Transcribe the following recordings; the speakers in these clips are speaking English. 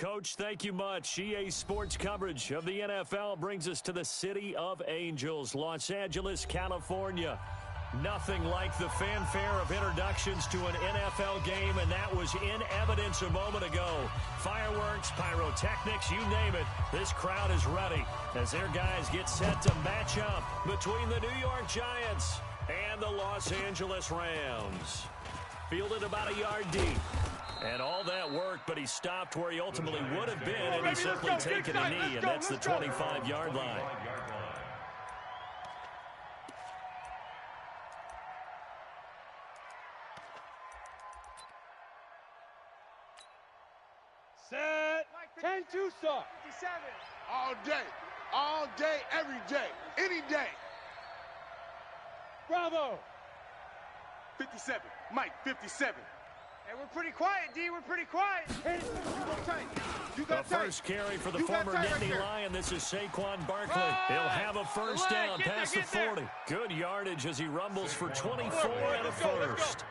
Coach, thank you much. EA Sports coverage of the NFL brings us to the City of Angels, Los Angeles, California. Nothing like the fanfare of introductions to an NFL game, and that was in evidence a moment ago. Fireworks, pyrotechnics, you name it. This crowd is ready as their guys get set to match up between the New York Giants and the Los Angeles Rams. Fielded about a yard deep. And all that work, but he stopped where he ultimately would have been, and he's simply taken a knee, and that's the 25-yard line. Set. 10-2 start. 57. All day, every day, any day. Bravo. 57, Mike, 57. Hey, we're pretty quiet, D. We're pretty quiet. Hit it. You go tight. You The got tight. first carry for the You got former tight right Nittany there. Lion. This is Saquon Barkley. He'll have a first down past the 40. Good yardage as he rumbles for 24 and a first.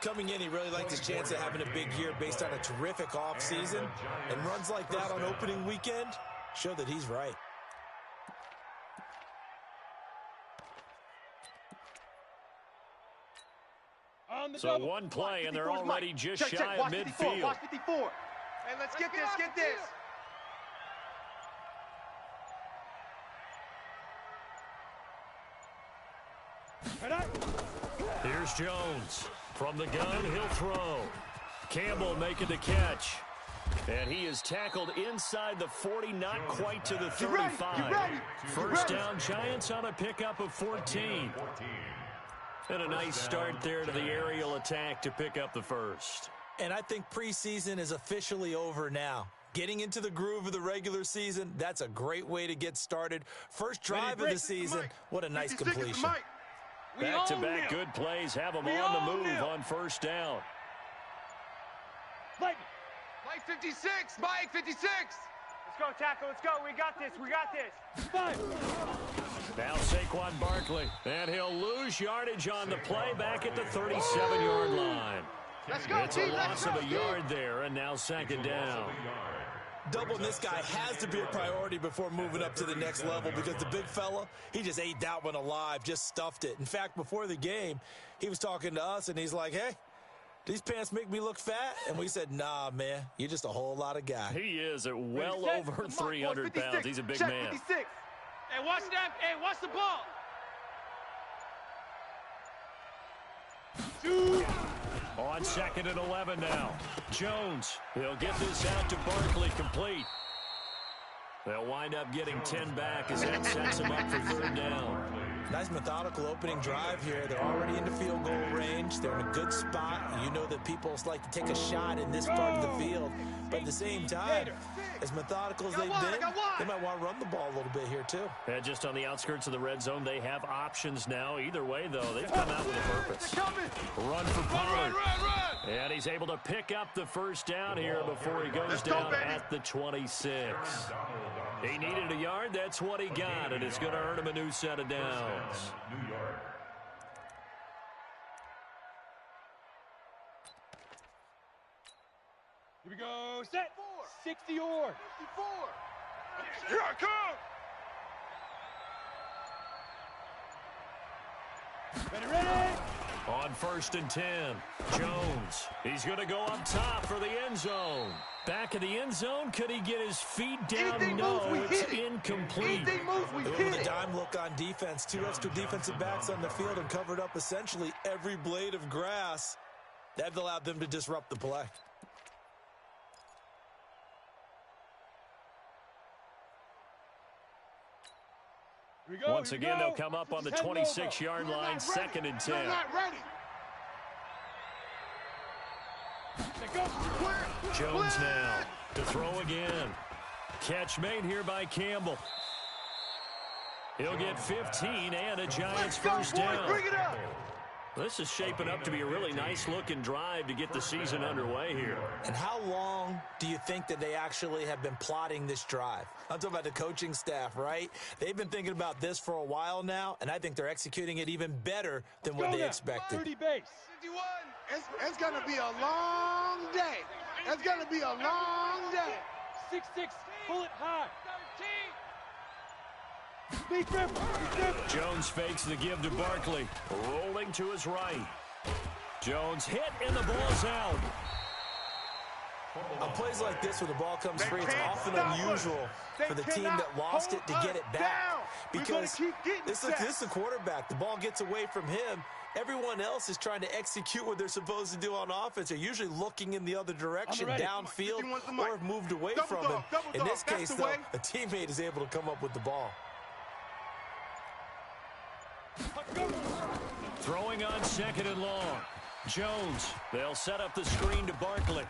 Coming in, he really liked his chance of having a big year based on a terrific offseason. And runs like that on opening weekend show that he's right. So one play, and they're already just shy of midfield. Watch 54. Hey, let's get this, get this. Here's Jones. From the gun, he'll throw. Campbell making the catch. And he is tackled inside the 40, not quite to the 35. First down, Giants on a pickup of 14. And a nice start there to the aerial attack to pick up the first. And I think preseason is officially over now. Getting into the groove of the regular season, that's a great way to get started. First drive of the season, what a nice completion. Back-to-back good plays have them on the move on first down. Mike 56, Mike 56. Let's go, tackle, let's go. We got this, we got this. 5. Now Saquon Barkley, and he'll lose yardage on the play back at the 37-yard line. Let's go, It's a loss of a yard there, and now second down. Doubling this guy has to be a priority before moving up to the next level because the big fella, he just ate that one alive, just stuffed it. In fact, before the game, he was talking to us, and he's like, hey, these pants make me look fat? And we said, nah, man, you're just a whole lot of guy. He is at well over 300 pounds. He's a big man. 56. Hey, watch that. Hey, watch the ball. On second and 11 now. Jones, he'll get this out to Barkley, complete. They'll wind up getting 10 back as that sets him up for third down. Nice methodical opening drive here. They're already into field goal range. They're in a good spot. You know that people like to take a shot in this part of the field. But at the same time, as methodical as they've been, they might want to run the ball a little bit here too. And just on the outskirts of the red zone, they have options now. Either way, though, they've come out with a purpose. Run for Pollard. And he's able to pick up the first down here before he goes down at the 26. He needed a yard. That's what he got, and it's going to earn him a new set of downs. Here we go. Set. 60 or 54. Here I come. ready. On first and 10, Jones. He's going to go up top for the end zone. Back of the end zone, could he get his feet down? Anything No, moves, we it's hit it. incomplete. Anything moves, we With hit a it. dime look on defense, 2 extra defensive backs on the field and covered up essentially every blade of grass. That allowed them to disrupt the play. Here we go. Once again, they'll come up on the 26-yard line, second and 10. You're not ready. Jones now to throw again. Catch made here by Campbell. He'll get 15 and a Giants first down. Bring it up. This is shaping up to be a really nice-looking drive to get the season underway here. And how long do you think that they actually have been plotting this drive? I'm talking about the coaching staff, right? They've been thinking about this for a while now, and I think they're executing it even better than what they expected. 30 base. 51. It's going to be a long day. It's going to be a long day. 6'6", pull it high. 13. Jones fakes the give to Barkley. Rolling to his right. Jones hit and the ball's out. On plays like this where the ball comes free, it's often unusual for the team that lost it to get it back. Because this is a quarterback. The ball gets away from him. Everyone else is trying to execute what they're supposed to do on offense. They're usually looking in the other direction, downfield, or have moved away from him. In this case, though, a teammate is able to come up with the ball. Throwing on 2nd and long. Jones. They'll set up the screen to Barkley.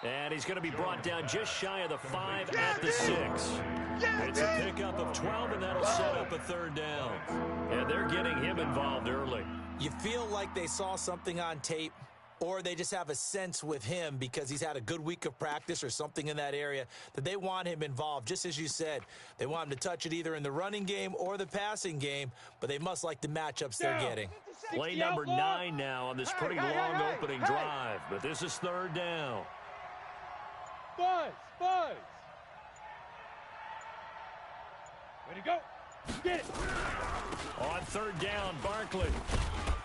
And he's going to be brought down just shy of the 5 at the 6. It's a pickup of 12, and that'll set up a 3rd down. And they're getting him involved early. You feel like they saw something on tape, or they just have a sense with him because he's had a good week of practice or something in that area that they want him involved. Just as you said, they want him to touch it either in the running game or the passing game, but they must like the matchups they're getting. Play number 9 now on this pretty long opening drive, but this is 3rd down. Buzz. Way to go. Get it. On 3rd down, Barkley.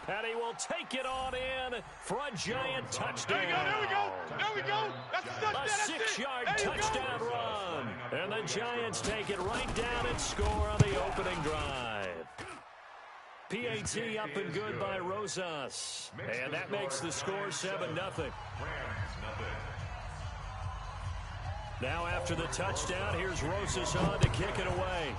And he will take it on in for a giant touchdown. There we go. That's a touchdown. A 6-yard touchdown run. And the Giants take it right down and score on the opening drive. PAT up and good by Rosas. And that makes the score 7-0. Now after the touchdown, here's Rosas on to kick it away.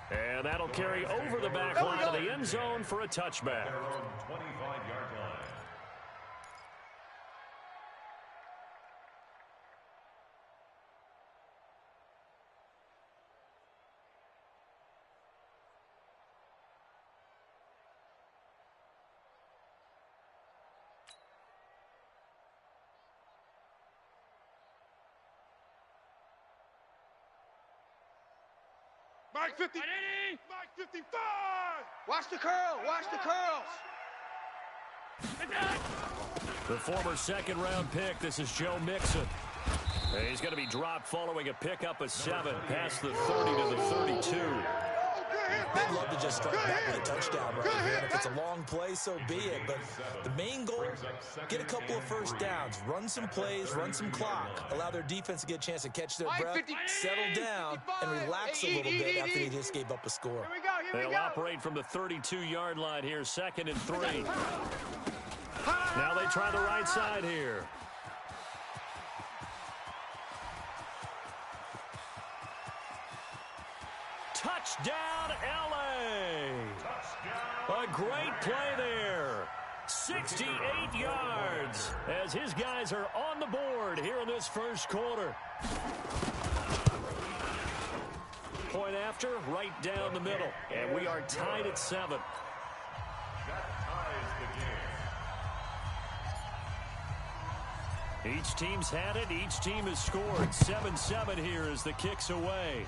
And that'll carry over the back line of the end zone for a touchback. 25-yard line. Mike 50. Mike 55. Watch the curl. Watch the curls. The former 2nd-round pick, this is Joe Mixon. He's going to be dropped following a pickup of 7 past the 30 to the 32. They'd love to just strike back with a touchdown right here. And if it's a long play, so be it. But the main goal, get a couple of first downs, run some plays, run some clock, allow their defense to get a chance to catch their breath, settle down, and relax a little bit after they just gave up a score. They'll operate from the 32-yard line here, 2nd and 3. Now they try the right side here. Touchdown, L.A. A great play there. 68 yards as his guys are on the board here in this first quarter. Point after, right down the middle. And we are tied at 7. That ties the game. Each team's had it. Each team has scored. 7-7 here as the kick's away.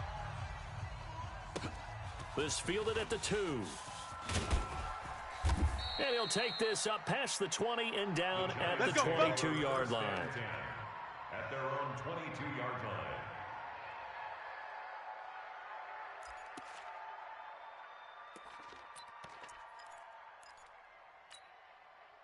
This fielded at the 2. And he'll take this up past the 20 and down at the 22-yard line. At their own 22-yard line.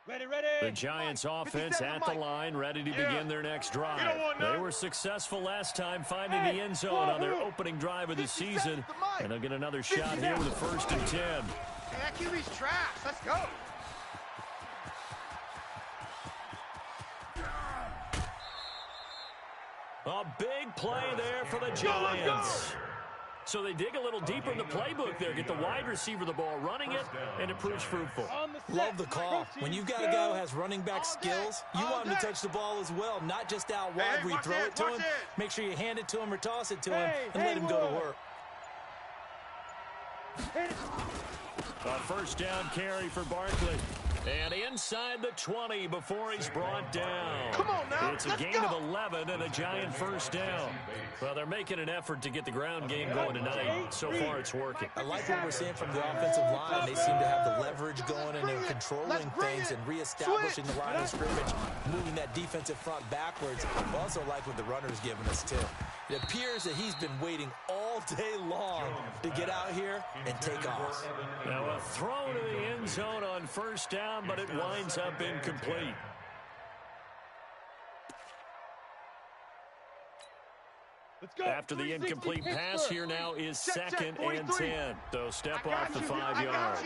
Ready. The Giants offense at the line, ready to begin their next drive. They were successful last time finding the end zone on their opening drive of the season. And they'll get another shot here with a 1st and 10. Hey, that QB's trash. Let's go. A big play there for the Giants. So they dig a little deeper in the playbook there, get the wide receiver the ball, running it, and it proves fruitful. Love the call. When you've got a guy who has running back skills, you want him to touch the ball as well, not just out wide where you throw it to him. Make sure you hand it to him or toss it to him and let him go to work. A 1st down carry for Barkley. And inside the 20 before he's brought down. Come on now, It's a let's gain go. of 11 and a giant first down. Well, they're making an effort to get the ground game going tonight. So far, it's working. I like what we're seeing from the offensive line. They seem to have the leverage going, and they're controlling things and reestablishing the line of scrimmage, moving that defensive front backwards. I also like what the runner's giving us, too. It appears that he's been waiting all day long to get out here and take off. Now a throw to the end zone on first down, but it winds up incomplete. Let's go. After the incomplete pass, here now is second and 10. So step off the 5 yards.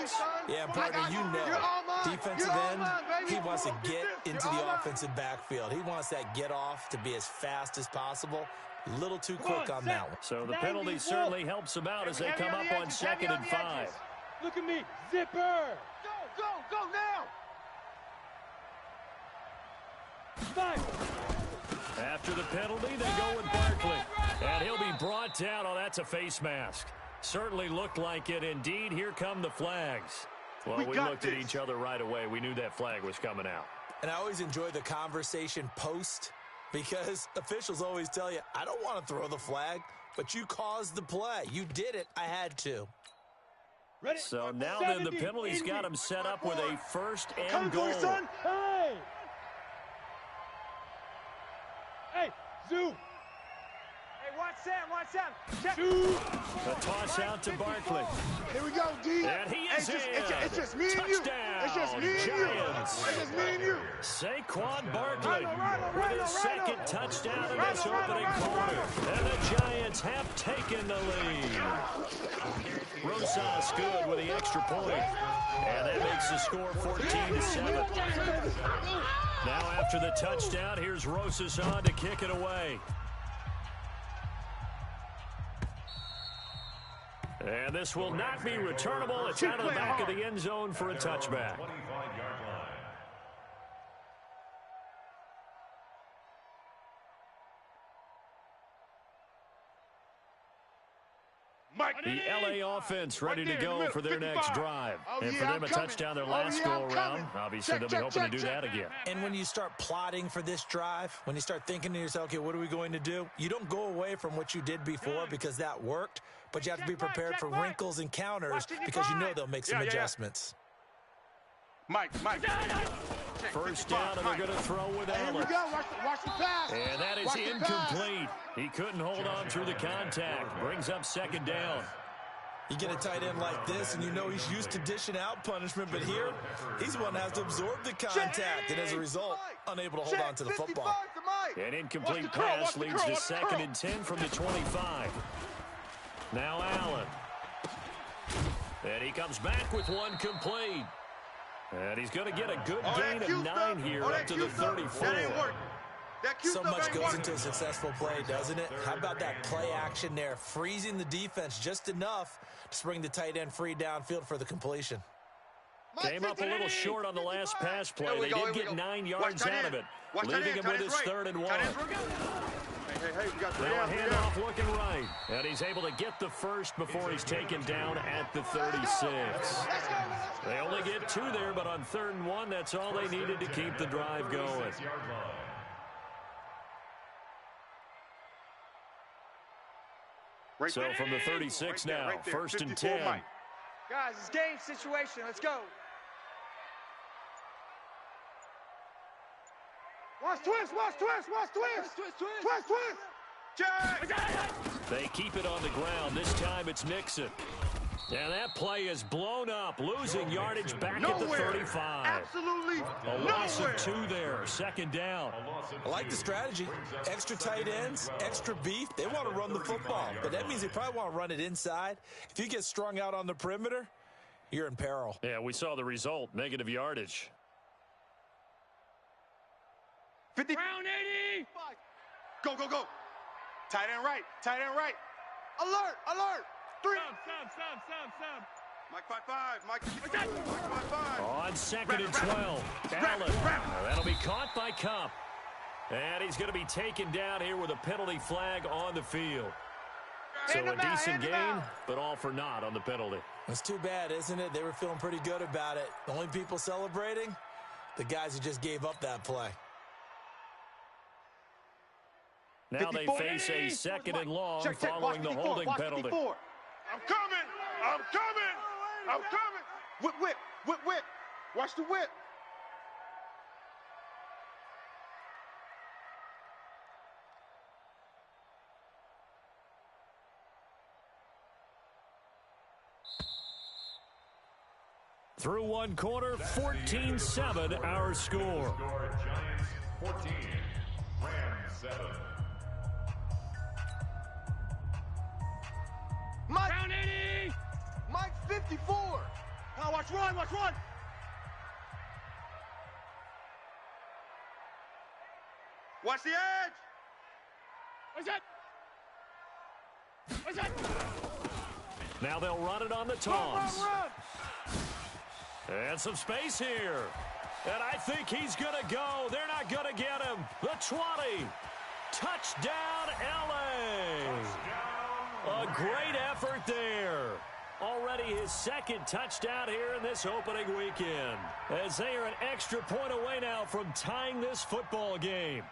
Yeah, partner, you know, defensive end, he wants to get into the offensive backfield. He wants that get off to be as fast as possible. A little too quick on that one. So the penalty certainly helps them out as they come up on 2nd and 5. Look at me. Zipper. Go now. 5. After the penalty, they go with Barkley. And he'll be brought down. Oh, that's a face mask. Certainly looked like it. Indeed, here come the flags. Well, we looked at each other right away. We knew that flag was coming out. And I always enjoy the conversation post, because officials always tell you, I don't want to throw the flag, but you caused the play. You did it. I had to. Ready? So now then the penalty's got him set up with a first and goal. Hey. Hey, Zoo. Hey, watch Sam. Check. The toss out to Barkley. Here we go, D. And he is in. It's just me and you. Touchdown, It's just me and you. Giants. It's just me and you. Saquon Barkley Right with his second touchdown in this opening quarter. And the Giants have taken the lead. Rosas good with the extra point. And that makes the score 14-7. Now after the touchdown, here's Rosas on to kick it away. And this will not be returnable. It's out of the back of the end zone for a touchback. 25-yard line. The LA offense ready to go for their next drive. And for yeah, them, a I'm coming. touchdown their Oh, last yeah, I'm go-around. coming. Obviously, they'll be hoping to do that again. And when you start plotting for this drive, when you start thinking to yourself, okay, what are we going to do? You don't go away from what you did before because that worked, but you have to be prepared for wrinkles and counters because you know they'll make some adjustments. Mike. First down, and they're going to throw with Here we Allen. go. Watch the pass. And that is Watch the pass. incomplete. He couldn't hold on through the contact. Brings up second down. You get a tight end like this, and you know he's used to dishing out punishment, but here, he's the one that has to absorb the contact, and as a result, unable to hold on to the football. An incomplete pass leads to second and 10 from the 25. Now Allen. And he comes back with one complete. And he's going to get a good gain of 9 here up to the 34. So much goes into a successful play, doesn't it? How about that play action there, freezing the defense just enough to spring the tight end free downfield for the completion. Came up a little short on the last pass play. They did get 9 yards out of it, leaving him with his 3rd and 1. Hey, we got Now a handoff looking right. And he's able to get the first before he's taken down at the 36. They only get 2 there, but on 3rd and 1, that's all they needed to keep the drive going. So from the 36 now, 1st and 10. Guys, it's game situation. Let's go. Watch twist. They keep it on the ground. This time it's Nixon. And that play is blown up, losing yardage back at the 35. Absolutely A loss of 2 there, 2nd down. I like the strategy. Extra tight ends, extra beef. They want to run the football, but that means they probably want to run it inside. If you get strung out on the perimeter, you're in peril. Yeah, we saw the result, negative yardage. 50. Round 80. Go. Tight end right. Alert. 3. Stop. Mike 5-5. Mike 5-5. On 2nd and 12, Allen. That'll be caught by Cup. And he's going to be taken down here with a penalty flag on the field. So a decent gain, but all for naught on the penalty. It's too bad, isn't it? They were feeling pretty good about it. The only people celebrating, the guys who just gave up that play. Now they face a second and long following the holding penalty. I'm coming! I'm coming! I'm coming! Whip, whip, whip, whip. Watch the whip. Through one quarter, 14-7 our score. Giants 14, Rams 7. Mike, down 80! Mike 54! Now watch run, watch run! Watch the edge! What's that? What's that? Now they'll run it on the toss. Run! And some space here. And I think he's going to go. They're not going to get him. The 20. Touchdown, L.A. A great effort there. Already his second touchdown here in this opening weekend. As they are an extra point away now from tying this football game.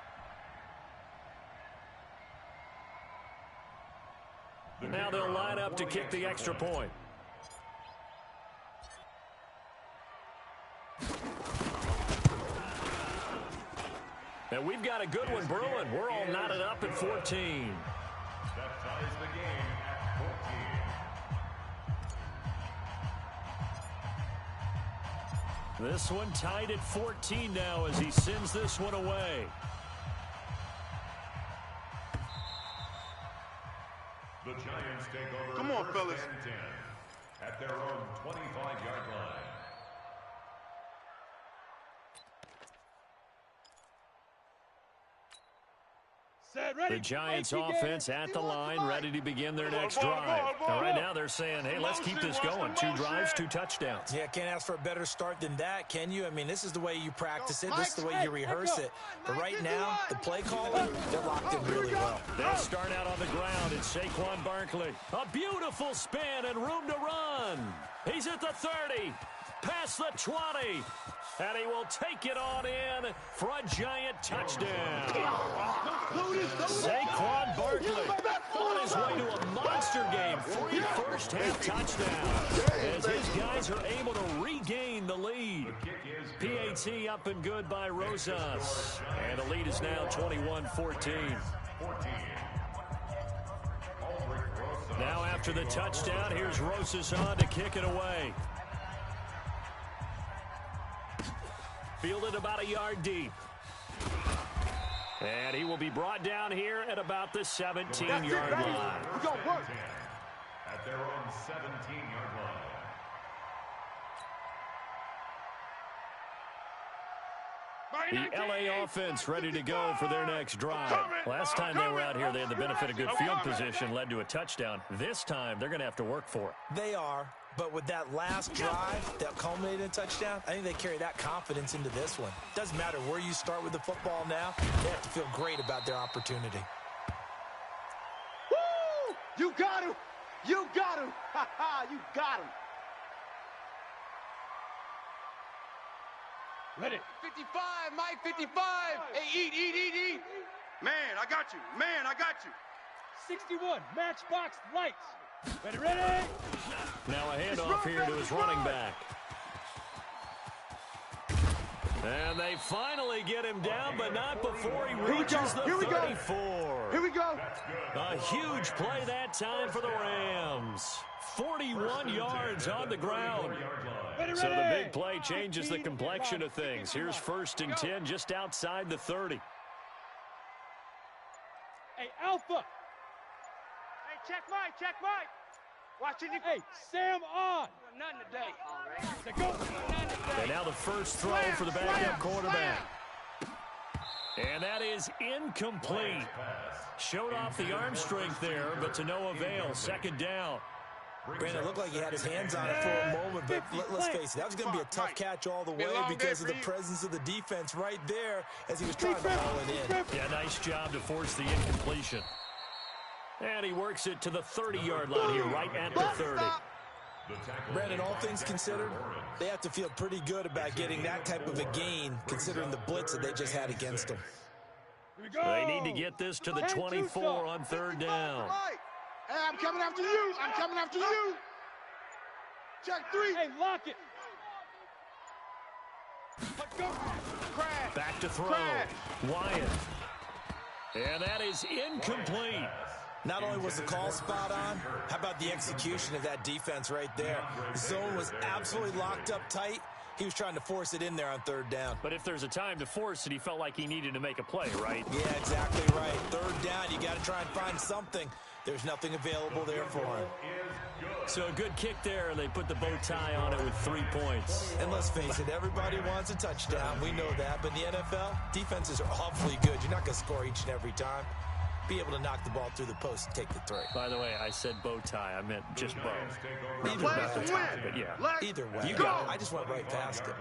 Now they'll line up to kick the extra point. And we've got a good one brewing. We're all knotted up at 14. That ties the game at 14. This one tied at 14 now as he sends this one away. The Giants take over. Come on, first fellas. and 10 at their own 25-yard line. The Giants offense at the line, ready to begin their next drive. And right now they're saying, hey, let's keep this going. 2 drives, 2 touchdowns. Yeah, can't ask for a better start than that, can you? I mean, this is the way you practice it. This is the way you rehearse it. But right now, the play calling, they're locked in really well. They'll start out on the ground. It's Saquon Barkley. A beautiful spin and room to run. He's at the 30. Past the 20. And he will take it on in for a giant touchdown. Saquon Barkley on his way to a monster game. 3 first-half touchdowns as his guys are able to regain the lead. PAT up and good by Rosas. And the lead is now 21-14. Now after the touchdown, here's Rosas on to kick it away. Fielded about a yard deep. And he will be brought down here at about the 17-yard line. We're going to work. At their own 17-yard line. The LA offense ready to go for their next drive. Last time they were out here, they had the benefit of good field position, led to a touchdown. This time, they're going to have to work for it. They are, but with that last drive that culminated in a touchdown, I think they carry that confidence into this one. Doesn't matter where you start with the football now, they have to feel great about their opportunity. Woo! You got him! You got him! Ha ha! You got him! Ready. 55, Mike 55! Hey, eat! Man, I got you. Man, I got you. 61, matchbox lights. Ready? Now a handoff here to his running back. And they finally get him down, but not before he reaches the 34. Here we go. A huge play that time for the Rams. 41 yards on the ground. So the big play changes the complexion of things. Here's 1st and 10 just outside the 30. Hey, Alpha. Hey, check Mike! Watching you. Hey, Sam on. Nothing today. All right. Say go. And now the first throw for the backup quarterback. And that is incomplete. Showed off the arm strength there, but to no avail. 2nd down. Brandon, it looked like he had his hands on it for a moment, but let's face it, that was going to be a tough catch all the way because of the presence of the defense right there as he was trying to haul it in. Yeah, nice job to force the incompletion. And he works it to the 30-yard line here, right at the 30. Brandon, all things considered, they have to feel pretty good about getting that type of a gain, considering the blitz that they just had against them. They need to get this to the 24 on third down. Hey, I'm coming after you. I'm coming after you. Check 3. Hey, lock it. Let's go. Crash. Back to throw. Crash. Wyatt. And that is incomplete. Not only was the call spot on, how about the execution of that defense right there? The zone was absolutely locked up tight. He was trying to force it in there on third down. But if there's a time to force it, he felt like he needed to make a play, right? Yeah, exactly right. Third down, you got to try and find something. There's nothing available there for him. So a good kick there, and they put the bow tie on it with 3 points. And let's face it, everybody wants a touchdown. We know that. But in the NFL, defenses are awfully good. You're not going to score each and every time. Be able to knock the ball through the post and take the 3. By the way, I said bow tie. I meant just bow. Either way, but yeah. either way. You got it. I just went right past it.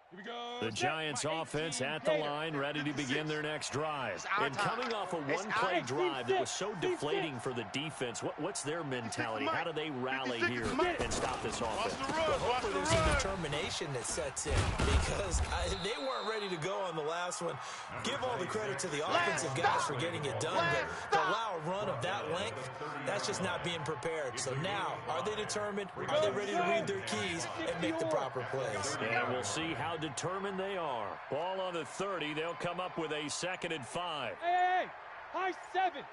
Here we go. The Giants offense at the line, ready to begin their next drive. And coming off a one-play drive that was so deflating for the defense, what's their mentality? How do they rally here and stop this offense? Well, hopefully there's some determination that sets in, because they weren't ready to go on the last one. Give all the credit to the offensive guys for getting it done, but to allow a run of that length, that's just not being prepared. So now, are they determined? Are they ready to read their keys and make the proper plays? And we'll see how determined they are. Ball on the 30. They'll come up with a 2nd and 5. Hey, high 7.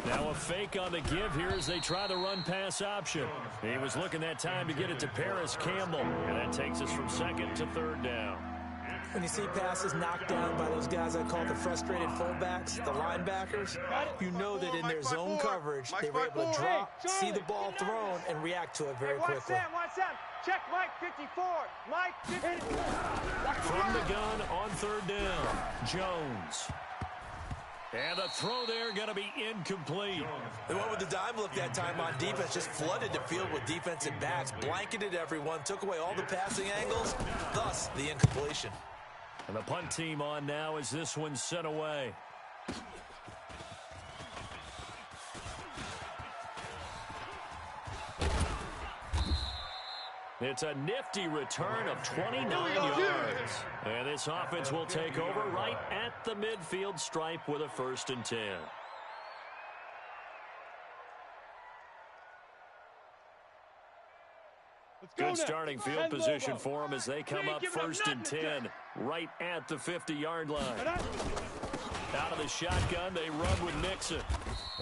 Now a fake on the give here as they try the run-pass option. He was looking that time to get it to Paris Campbell, and that takes us from 2nd to 3rd down. When you see passes knocked down by those guys I call the frustrated fullbacks, the linebackers, you know that in their zone coverage, they were able to drop, see the ball thrown, and react to it very quickly. Watch that. Check Mike 54. Mike 54. From the gun on 3rd down, Jones. And the throw there going to be incomplete. They went with the dime look that time on defense, just flooded the field with defensive backs, blanketed everyone, took away all the passing angles, thus the incompletion. And the punt team on now as this one's sent away. It's a nifty return of 29 yards. And this offense will take over right at the midfield stripe with a 1st and 10. Good starting field position for them as they come up 1st and 10 right at the 50-yard line. Out of the shotgun, they run with Mixon.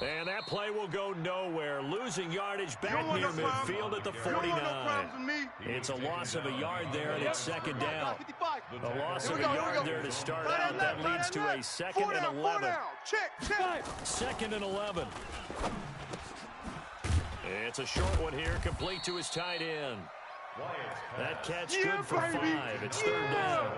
And that play will go nowhere. Losing yardage back near midfield at the 49. It's a loss of a yard there, and it's 2nd down. A loss of a yard there to start out. That leads to a 2nd and 11. 2nd and 11. It's a short one here, complete to his tight end. That catch good for 5. It's 3rd down.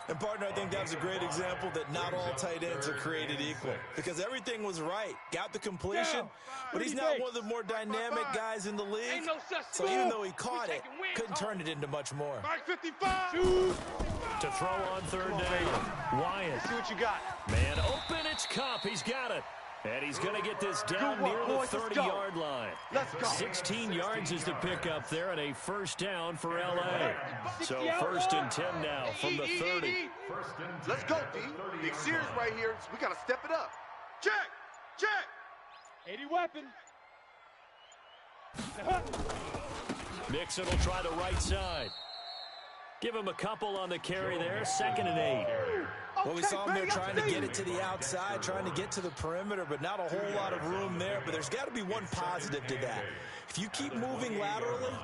And, partner, I think that was a great example that not all tight ends are created equal, because everything was right. Got the completion, but he's not one of the more dynamic guys in the league. So even though he caught it, couldn't turn it into much more. Mike 55. To throw on 3rd down. Wyatt. See what you got. Man open, it's Cup. He's got it. And he's going to get this down near the 30-yard line. Let's go. 16 yards is the pickup there, and a 1st down for L.A. So 1st and 10 now from the 30. Let's go, D. Big series right here. We got to step it up. Check. 80 weapon. Mixon will try the right side. Give him a couple on the carry there. 2nd and 8. Well, we saw him there trying to get it to the outside, trying to get to the perimeter, but not a whole lot of room there. But there's got to be one positive to that. If you keep moving laterally,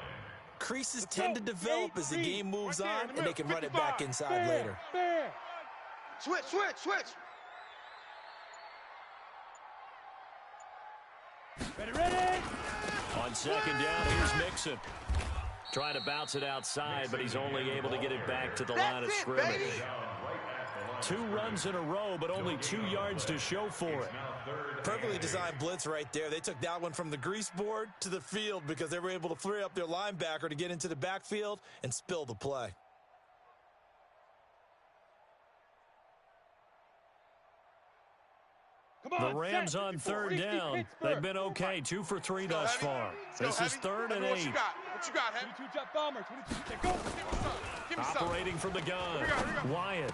creases tend to develop as the game moves on, and they can run it back inside later. Switch. Ready. On 2nd down, here's Mixon. Trying to bounce it outside, but he's only able to get it back to the line of scrimmage. 2 runs in a row, but only 2 yards to show for it. Perfectly designed blitz right there. They took that one from the grease board to the field because they were able to free up their linebacker to get into the backfield and spill the play. The Rams on third down. They've been okay, 2 for 3 thus far. This is 3rd and 8. What you got, Heavy? 22 jet bomber. 22 jet, go. Give me some. Operating from the gun. Here we go. Wyatt.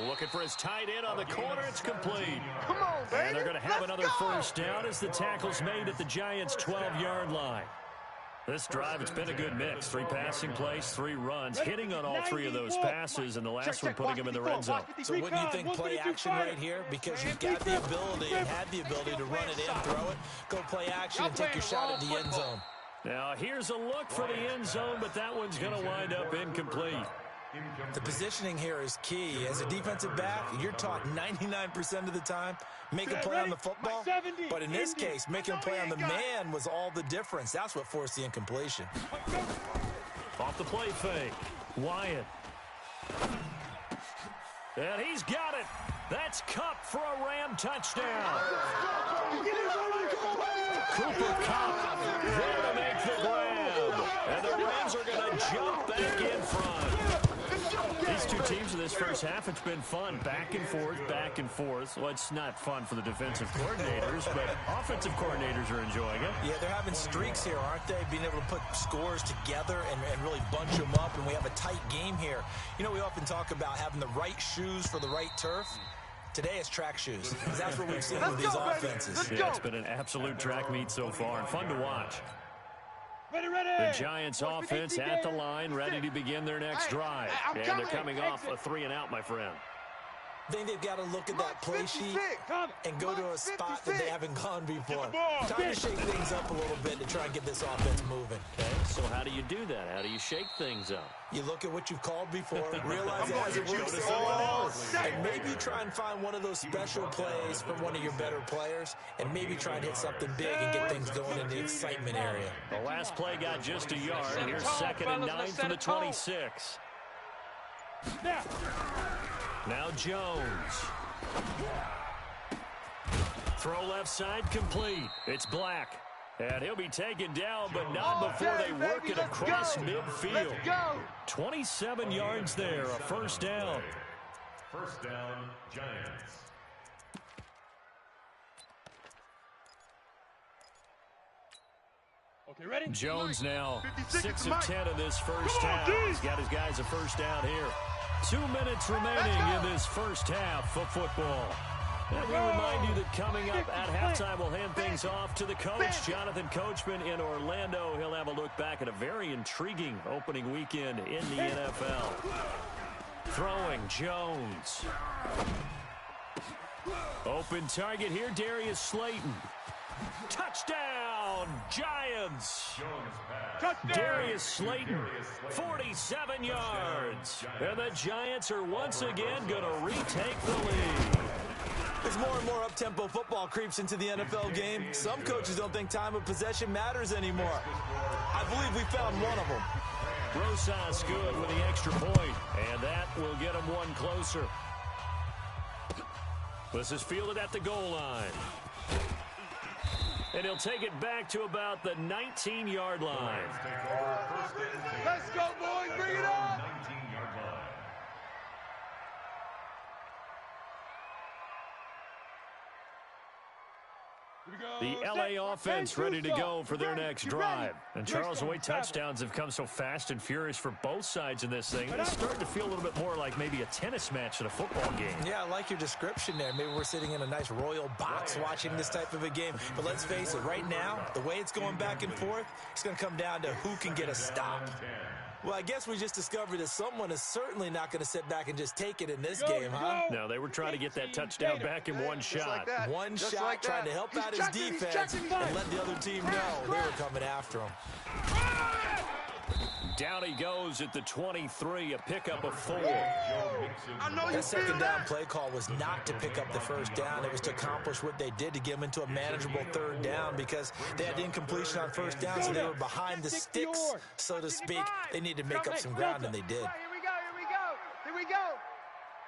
Looking for his tight end on the corner. It's complete. Come on, baby. And they're going to have another first down as the tackle's made at the Giants' 12-yard line. This drive, it's been a good mix. 3 passing plays, 3 runs, hitting on all 3 of those passes, and the last one putting him in the red zone. So wouldn't you think play action right here? Because you've got the ability and had the ability to run it in, throw it, go play action, and take your shot at the end zone. Now, here's a look for the end zone, but that one's going to wind up incomplete. The positioning here is key. As a defensive back, you're taught 99% of the time, make a play on the football. But in this case, making a play on the man was all the difference. That's what forced the incompletion. Off the play fake. Wyatt. And he's got it. That's Kupp for a Ram touchdown. Cooper Kupp there to make the grab. And the Rams are going to jump back in front. These two teams in this first half, it's been fun. Back and forth, back and forth. Well, it's not fun for the defensive coordinators, but offensive coordinators are enjoying it. Yeah, they're having streaks here, aren't they? Being able to put scores together and really bunch them up, and we have a tight game here. You know, we often talk about having the right shoes for the right turf. Today it's track shoes. That's what we've seen with these offenses. Yeah, it's been an absolute track meet so far, and fun to watch. Ready. The Giants offense at the line, ready to begin their next drive. And they're coming off a 3-and-out, my friend. I think they've got to look at that play sheet and go to a spot that they haven't gone before. Time to shake things up a little bit to try and get this offense moving. Okay, so how do you do that? How do you shake things up? You look at what you've called before, realize it hasn't worked for someone else, and maybe try and find one of those special plays from one of your better players, and maybe try and hit something big and get things going in the excitement area. The last play got just a yard. Here's 2nd and 9 from the 26. Now Jones. Throw left side complete. It's Black. And he'll be taken down, but not before they work it across midfield. 27 yards there, a first down. First down, Giants. Okay, ready? Jones now 6 of 10 in this first half. He's got his guys a first down here. 2 minutes remaining in this first half of football. And we remind you that coming up at halftime, we'll hand things off to the coach, Jonathan Coachman in Orlando. He'll have a look back at a very intriguing opening weekend in the NFL. Throwing Jones. Open target here, Darius Slayton. Touchdown, Giants. Darius Slayton, 47 yards. And the Giants are once again going to retake the lead. As more and more up-tempo football creeps into the NFL game, some coaches don't think time of possession matters anymore. I believe we found one of them. Rosas good with the extra point, and that will get him one closer. This is fielded at the goal line. And he'll take it back to about the 19-yard line. Let's go, boys. Bring it on. 19-yard line. The LA offense ready to go for their next drive. And Charles, the way touchdowns have come so fast and furious for both sides in this thing, it's starting to feel a little bit more like maybe a tennis match at a football game. Yeah, I like your description there. Maybe we're sitting in a nice royal box watching this type of a game. But let's face it, right now, the way it's going back and forth, it's going to come down to who can get a stop. Well, I guess we just discovered that someone is certainly not going to sit back and just take it in this game, huh? No, they were trying to get that touchdown back in one shot. One shot, trying to help out his defense and let the other team know they were coming after him. Down he goes at the 23, a pickup of 4. That second down play call was not to pick up the first down. It was to accomplish what they did to get them into a manageable third down because they had incompletion on first down, so they were behind the sticks, so to speak. They needed to make up some ground, and they did. Here we go.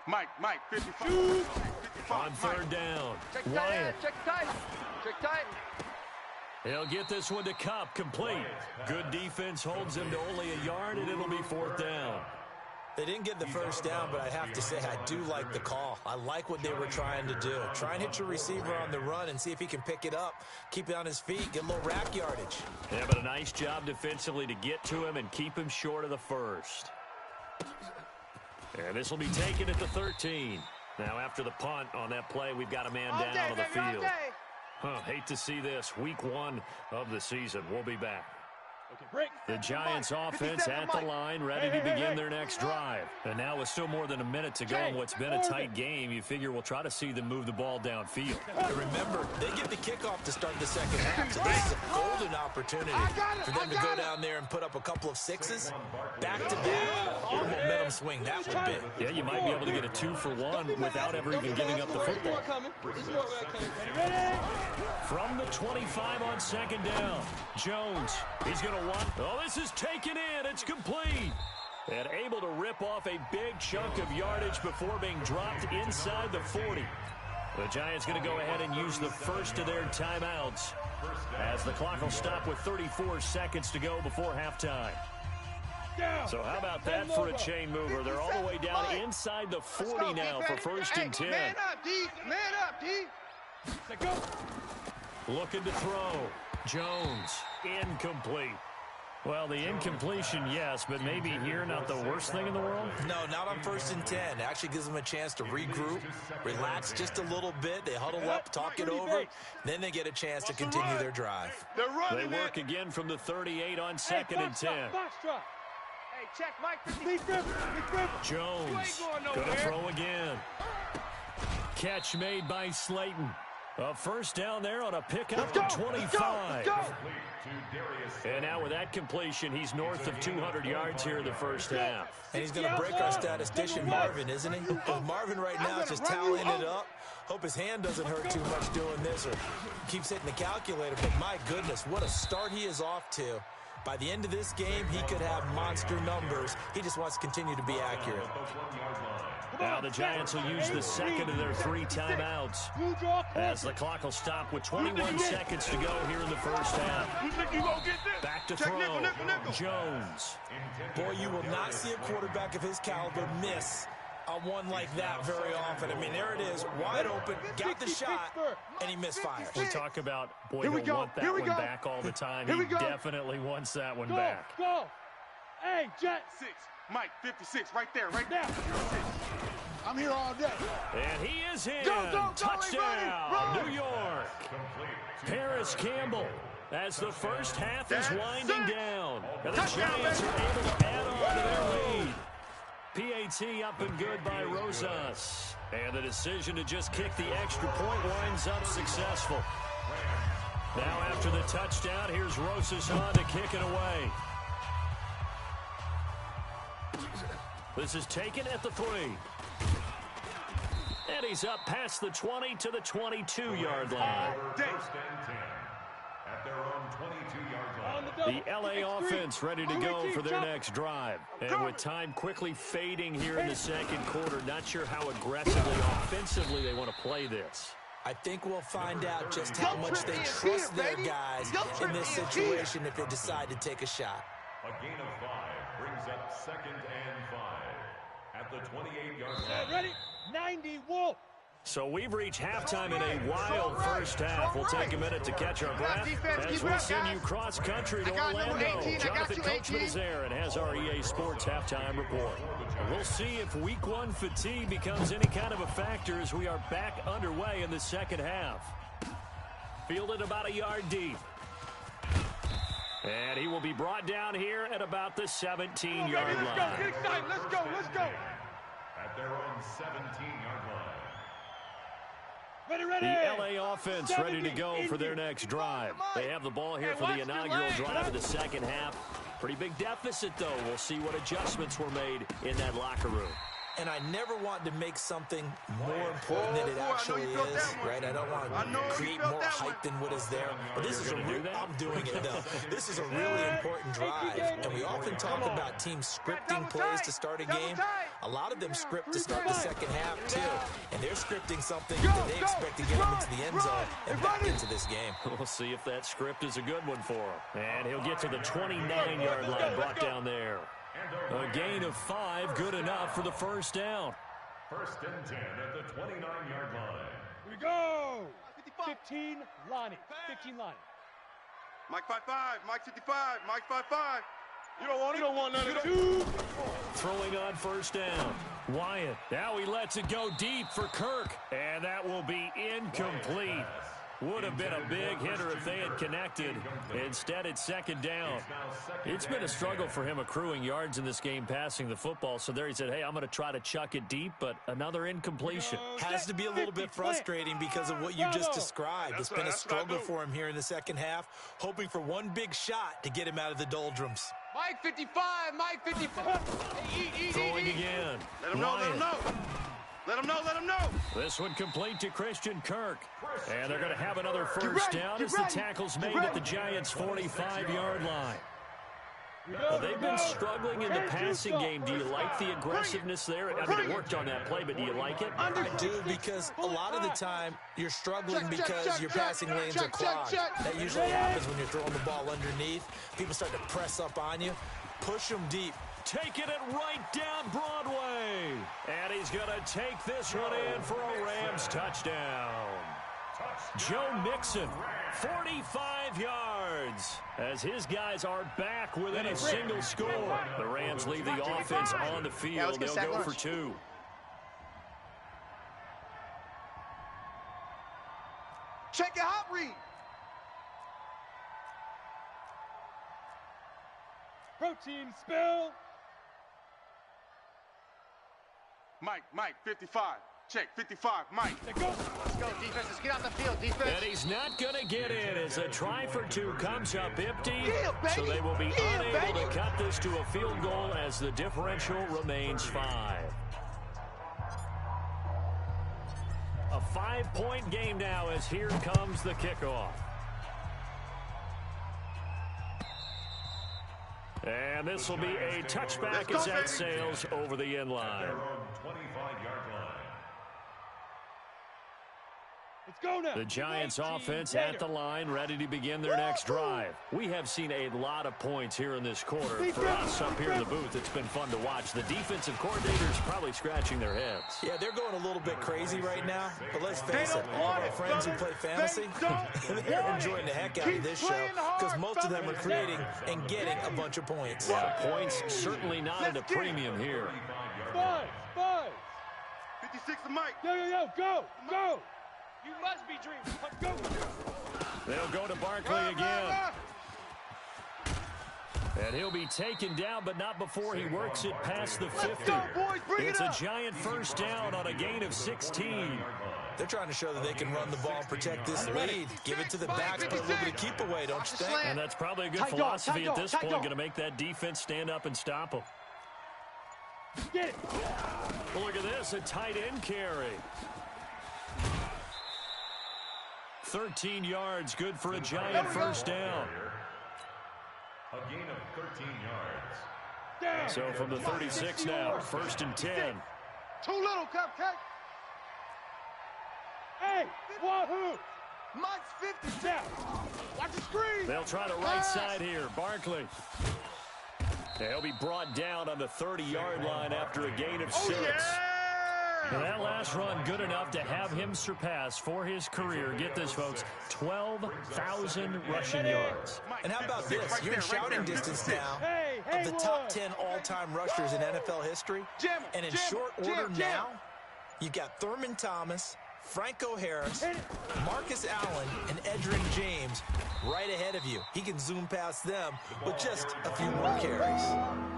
Mike, 55. On third down, Check Wyatt. tight. He'll get this one to Kupp, complete. Good defense holds him to only a yard, and it'll be 4th down. They didn't get the first down, but I have to say I do like the call. I like what they were trying to do. Try and hit your receiver on the run and see if he can pick it up, keep it on his feet, get a little rack yardage. Yeah, but a nice job defensively to get to him and keep him short of the first. And this will be taken at the 13. Now, after the punt on that play, we've got a man down on the field. Hate to see this. Week 1 of the season. We'll be back. The Giants offense at the line, ready to begin their next drive. And now with still more than a minute to go in what's been a tight game, you figure we'll try to see them move the ball downfield. And remember, they get the kickoff to start the second half, so this is a golden opportunity for them to go down there and put up a couple of sixes. Back-to-back, what a momentum swing that would be. Yeah, you might be able to get a 2-for-1 without ever even giving up the football. From the 25 on second down, Jones, he's going to want, this is taken in, it's complete. And able to rip off a big chunk of yardage before being dropped inside the 40. The Giants going to go ahead and use the first of their timeouts as the clock will stop with 34 seconds to go before halftime. So how about that for a chain mover? They're all the way down inside the 40 now for first and 10. Man up, D. Man up, D. Looking to throw. Jones, incomplete. Well, the incompletion, yes, but maybe here not the worst thing in the world? No, not on first and 10. It actually gives them a chance to regroup, relax just a little bit. They huddle up, talk it over, then they get a chance to continue their drive. They work again from the 38 on second and 10. Hey, check Mike. Jones, gonna throw again. Catch made by Slayton. A first down there on a pickup to 25. And now with that completion, he's north of 200 yards here in the first half. And he's going to break our statistician, Marvin, isn't he? Because Marvin right now is just tallying it up. Hope his hand doesn't hurt too much doing this or keeps hitting the calculator. But my goodness, what a start he is off to. By the end of this game, he could have monster numbers. He just wants to continue to be accurate. Now the Giants will use the second of their 3 timeouts as the clock will stop with 21 seconds to go here in the first half. Back to throw. Jones. Boy, you will not see a quarterback of his caliber miss on one like that very often. I mean, there it is, wide open, got the shot, and he misfires. We talk about, boy, he'll want that one back all the time. He definitely wants that one back. Go! Hey, Jet! 6. Mike, 56, right there, right there. I'm here all day. And he is in. Go, Touchdown, run. New York. Paris Campbell as the first half is winding down. And the Giants are able to add on to their lead. PAT up and good by Rosas. And the decision to just kick the extra point winds up successful. Now after the touchdown, here's Rosas on to kick it away. This is taken at the 3. And he's up past the 20 to the 22-yard line. First and 10 at their own 22-yard line. The LA offense ready to go for their next drive. And with time quickly fading here in the second quarter, not sure how aggressively, offensively they want to play this. I think we'll find out just how much they trust their guys in this situation if they decide to take a shot. A gain of 5 brings up second and 5 at the 28-yard line. Ready? 90, Wolf. So we've reached halftime in a wild first half. We'll take a minute to catch our breath as we'll send you cross-country to Orlando. Jonathan Coachman is there and has our EA Sports halftime report. We'll see if Week 1 fatigue becomes any kind of a factor as we are back underway in the second half. Fielded about a yard deep. And he will be brought down here at about the 17-yard line. Let's go, get excited, let's go. At their own 17-yard line. Ready. The LA offense ready to go for their next drive. They have the ball here for the inaugural drive of the second half. Pretty big deficit, though. We'll see what adjustments were made in that locker room. And I never want to make something more important than it actually is, right? I don't want to create more hype than what is there. But this is I'm doing it, though. This is a really important drive. And we often talk about teams scripting plays to start a game. A lot of them script to start the second half, too. And they're scripting something that they expect to get them into the end zone and back into this game. We'll see if that script is a good one for him. And he'll get to the 29-yard line, brought down there. A gain of 5, good enough for the first down. 1st and 10 at the 29-yard line. Here we go. 15, Lonnie. 15, Lonnie. Mike 5-5, Mike 55, Mike 5-5. You don't want none of that. Throwing on first down. Wyatt. Now he lets it go deep for Kirk. And that will be incomplete. Would have been a big hitter if they had connected. Instead, it's second down. It's been a struggle for him accruing yards in this game passing the football. So there he said, hey, I'm going to try to chuck it deep, but another incompletion. Has to be a little bit frustrating because of what you just described. It's been a struggle for him here in the second half, hoping for one big shot to get him out of the doldrums. Mike 55, Mike 55. Throwing again. Let him know, let him know. Let him know, let him know. This one complete to Christian Kirk. And they're going to have another first down as the tackle's made at the Giants' 45-yard line. Well, they've been struggling in the passing game. Do you like the aggressiveness there? I mean, it worked on that play, but do you like it? I do, because a lot of the time you're struggling because your passing lanes are clogged. That usually happens when you're throwing the ball underneath. People start to press up on you. Push them deep. Taking it right down Broadway. And he's going to take this one in for a Rams touchdown. Joe Mixon, 45 yards, as his guys are back within a single score. The Rams leave the offense on the field. They'll go for 2. Check your hot read. Protein spill. Mike 55. Check 55, Mike. Let's go. Let's go, defense. Let's get on the field, defense. And he's not going to get in as a try for 2 comes up empty. Yeah, baby. So they will be Yeah, unable baby. to cut this to a field goal as the differential remains 5. A 5-point game now as here comes the kickoff. And this will be a touchback as that sails over the end line. Their own 25-yard line. Let's go now. The Giants offense at the line, ready to begin their next drive. We have seen a lot of points here in this quarter. For us up here in the booth, it's been fun to watch. The defensive coordinators probably scratching their heads. Yeah, they're going a little bit crazy right now, but let's face it, all of our friends who play fantasy, they're enjoying the heck out of this show because most of them are creating and getting a bunch of points. Yeah, points certainly not at a premium here. 5. 56 to Mike. Yo, go. You must be dreaming. Let's go. They'll go to Barkley again. And he'll be taken down, but not before he works it past the 50. It's a Giant first down on a gain of 16. They're trying to show that they can run the ball and protect this lead. Give it to the backs, put a little bit of keep away, don't you think? And that's probably a good philosophy at this point, going to make that defense stand up and stop them. Get it. Well, look at this, a tight end carry. 13 yards, good for a Giant first down. A gain of 13 yards. Down. So from the 36 now, 1st and 10. Too little, Cupcake. Hey, wahoo. Mike's 50. Down. Watch the screen. They'll try the right side here. Barkley. He'll be brought down on the 30-yard line after a gain of 6. And that last run good enough to have him surpass for his career, get this, folks, 12,000 rushing yards. And how about this? You're in shouting distance now of the top 10 all-time rushers in NFL history. And in short order now, you've got Thurman Thomas, Franco Harris, Marcus Allen, and Edgerrin James right ahead of you. He can zoom past them with just a few more carries.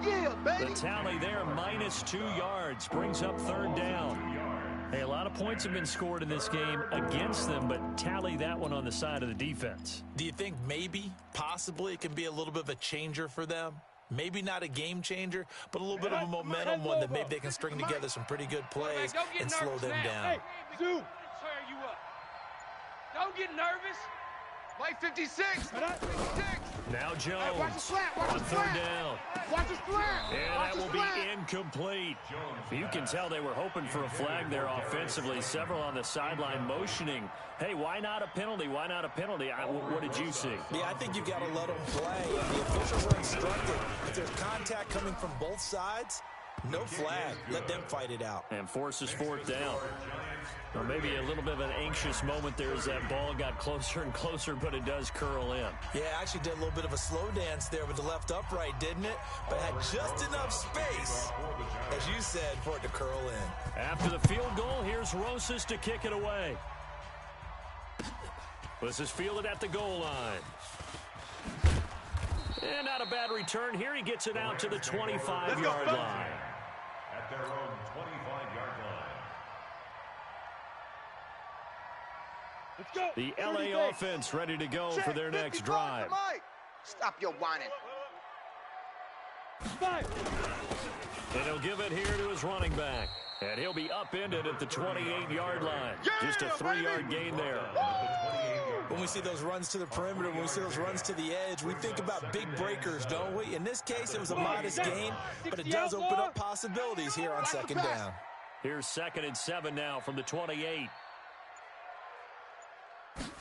Yeah, baby. The tally there, minus 2 yards, brings up 3rd down. Hey, a lot of points have been scored in this game against them, but tally that one on the side of the defense. Do you think maybe, possibly, it can be a little bit of a changer for them? Maybe not a game changer, but a little bit of a momentum one that maybe they can string together some pretty good plays and slow them down. Hey, Zoo. Tear you up. Don't get nervous. Mike 56. 56. Now Jones Hey, watch the slant, watch on the third slant. down. Watch the slant. And Watch that the will be slant. incomplete. You can tell they were hoping for a flag there offensively. Several on the sideline motioning. Hey, why not a penalty? Why not a penalty? What did you see? Yeah, I think you've got to let them play. The officials are instructed. If there's contact coming from both sides, no flag. Let them fight it out. And forces fourth down. Or maybe a little bit of an anxious moment there as that ball got closer and closer, but it does curl in. Yeah, actually did a little bit of a slow dance there with the left upright, didn't it? But had just enough space, as you said, for it to curl in. After the field goal, here's Rosas to kick it away. This is fielded at the goal line. And not a bad return here. He gets it out to the 25-yard line. At their own 25-yard line. Let's go. The LA offense ready to go for their next drive. Stop your whining. 5. And he'll give it here to his running back. And he'll be upended at the 28-yard line. Just a 3-yard gain there. When we see those runs to the perimeter, when we see those runs to the edge, we think about big breakers, don't we? In this case, it was a modest gain, but it does open up possibilities here on second down. Here's 2nd and 7 now from the 28.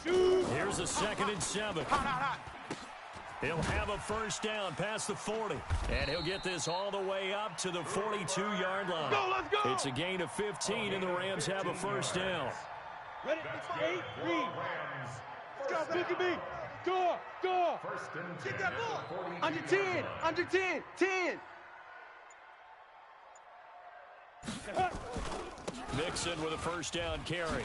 Here's a 2nd and 7. He'll have a first down past the 40. And he'll get this all the way up to the 42-yard line. Let's go. It's a gain of 15, and the Rams have a first down. Ready? 8, 3. Look at me. Go. First and 10. Get that ball. Under 10. Under 10. 10. Mixon with a first down carry.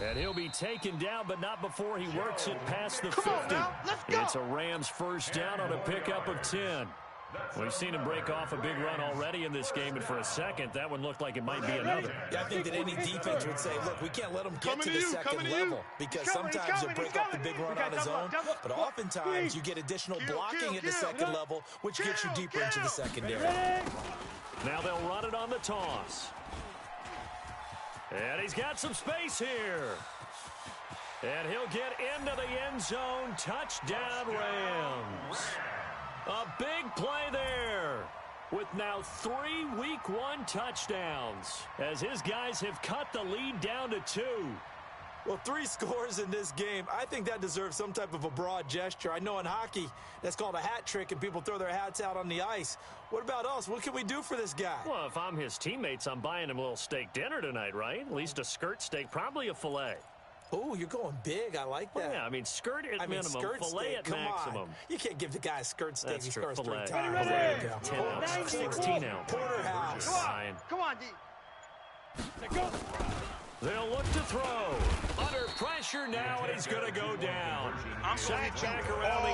And he'll be taken down, but not before he works it past the 50. Let's go. It's a Rams first down on a pickup of 10. We've seen him break off a big run already in this game, and for a second, that one looked like it might be another. Yeah, I think that any defense would say, look, we can't let him get to the second level because sometimes he'll break off the big run on his own, but oftentimes you get additional blocking at the second level, which gets you deeper into the secondary. Now they'll run it on the toss. And he's got some space here. And he'll get into the end zone. Touchdown, Rams. A big play there with now 3 Week 1 touchdowns as his guys have cut the lead down to 2. Well, 3 scores in this game. I think that deserves some type of a broad gesture. I know in hockey, that's called a hat trick, and people throw their hats out on the ice. What about us? What can we do for this guy? Well, if I'm his teammates, I'm buying him a little steak dinner tonight, right? At least a skirt steak, probably a filet. Oh, you're going big. I like that. Well, yeah, I mean, skirt at minimum, skirt filet steak, at come maximum. On. You can't give the guy a skirt steak. That's He true, scores 3 filet. times. Ready. There you go. 10 ounce, 16 ounce. Porterhouse. Fine. Come on, D. Let's go. They'll look to throw. Under pressure now, and he's going to go down. Sacked back around the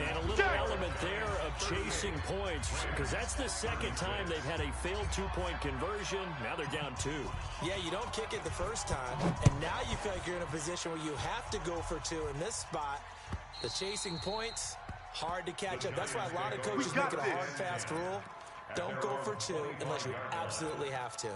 8. And a little element there of chasing points, because that's the second time they've had a failed 2-point conversion. Now they're down 2. Yeah, you don't kick it the first time, and now you feel like you're in a position where you have to go for 2 in this spot. The chasing points, hard to catch up. That's why a lot of coaches make it a hard, fast rule. Don't go for 2 unless you absolutely have to.